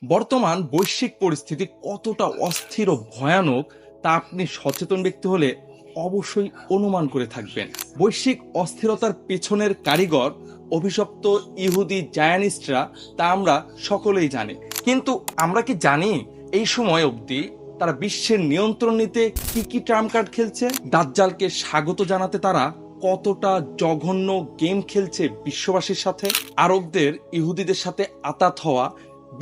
বর্তমান বৈশ্বিক পরিস্থিতি কতটা অস্থির ও ভয়ানক তা আপনি সচেতন ব্যক্তি হলে অবশ্যই অনুমান করে থাকবেন। বৈশ্বিক অস্থিরতার পেছনের কারিগর অভিশপ্ত ইহুদি জায়ানিস্টরা, তা আমরা সকলেই জানি। কিন্তু আমরা কি জানি এই সময় অবধি তারা বিশ্বের নিয়ন্ত্রণ নিতে কি কি ট্রাম্প কার্ড খেলছে? দাজ্জালকে স্বাগত জানাতে তারা কতটা জঘন্য গেম খেলছে বিশ্ববাসীর সাথে। আরবদের ইহুদিদের সাথে আতাত হওয়া,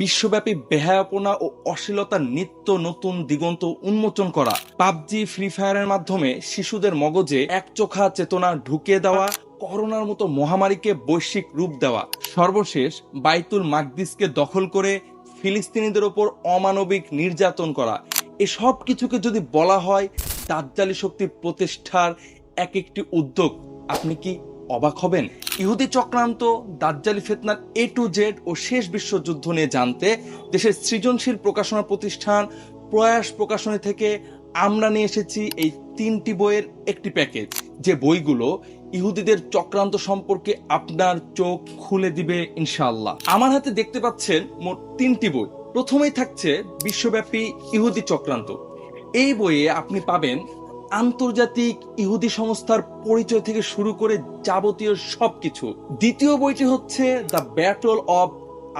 বিশ্বব্যাপী বেহায়াপনা ও অশ্লীলতার নিত্য নতুন দিগন্ত উন্মোচন করা, পাবজি ফ্রি ফায়ারের মাধ্যমে শিশুদের মগজে একচোখা চেতনা ঢুকিয়ে দেওয়া, করোনার মতো মহামারীকে বৈশ্বিক রূপ দেওয়া, সর্বশেষ বাইতুল মাকদিসকে দখল করে ফিলিস্তিনিদের ওপর অমানবিক নির্যাতন করা, এসব কিছুকে যদি বলা হয় দাজ্জালি শক্তি প্রতিষ্ঠার এক একটি উদ্যোগ, আপনি কি অবাক হবেন? ইহুদি চক্রান্ত, দাজ্জালি ফিতনার A to Z ও শেষ বিশ্বযুদ্ধ নিয়ে জানতে দেশের সৃজনশীল প্রকাশনা প্রতিষ্ঠান প্রয়াস প্রকাশনী থেকে আমরা নিয়ে এসেছি এই 3টি বইয়ের একটি প্যাকেজ, যে বইগুলো ইহুদিদের চক্রান্ত সম্পর্কে আপনার চোখ খুলে দিবে ইনশাআল্লাহ। আমার হাতে দেখতে পাচ্ছেন মোট 3টি বই। প্রথমেই থাকছে বিশ্বব্যাপী ইহুদি চক্রান্ত। এই বইয়ে আপনি পাবেন আন্তর্জাতিক ইহুদি সংস্থার পরিচয় থেকে শুরু করে যাবতীয় সবকিছু। দ্বিতীয় বইটি হচ্ছে দ্য ব্যাটল অব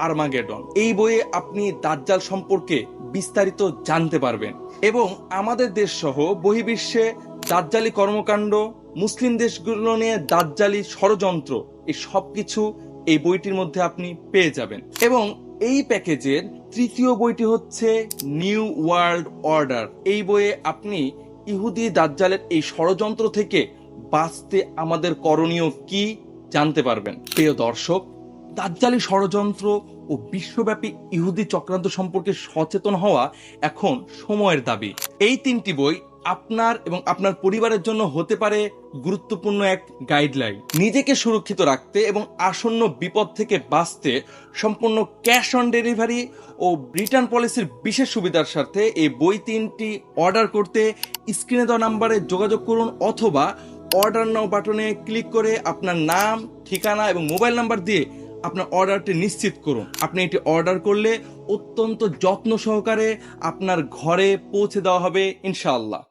আর্মাগেডন। এই বইয়ে আপনি দাজ্জাল সম্পর্কে বিস্তারিত জানতে পারবেন এবং আমাদের দেশ সহ বহির্বিশ্বে দাজ্জালি কর্মকাণ্ড, মুসলিম দেশগুলো নিয়ে দাজ্জালি ষড়যন্ত্র, এই সবকিছু এই বইটির মধ্যে আপনি পেয়ে যাবেন। এবং এই প্যাকেজের তৃতীয় বইটি হচ্ছে নিউ ওয়ার্ল্ড অর্ডার। এই বইয়ে আপনি ইহুদি দাজ্জালের এই ষড়যন্ত্র থেকে বাঁচতে আমাদের করণীয় কি জানতে পারবেন। প্রিয় দর্শক, দাজ্জালি ষড়যন্ত্র ও বিশ্বব্যাপী ইহুদি চক্রান্ত সম্পর্কে সচেতন হওয়া এখন সময়ের দাবি। এই 3টি বই আপনার এবং আপনার পরিবারের জন্য হতে পারে গুরুত্বপূর্ণ এক গাইডলাইন। নিজেকে সুরক্ষিত রাখতে এবং আসন্ন বিপদ থেকে বাঁচতে সম্পূর্ণ ক্যাশ অন ডেলিভারি ও রিটার্ন পলিসির বিশেষ সুবিধার সাথে এই বই 3টি অর্ডার করতে স্ক্রিনে দেওয়া নাম্বারে যোগাযোগ করুন অথবা অর্ডার নাও বাটনে ক্লিক করে আপনার নাম, ঠিকানা এবং মোবাইল নাম্বার দিয়ে আপনার অর্ডারটি নিশ্চিত করুন। আপনি এটি অর্ডার করলে অত্যন্ত যত্ন সহকারে আপনার ঘরে পৌঁছে দেওয়া হবে ইনশাআল্লাহ।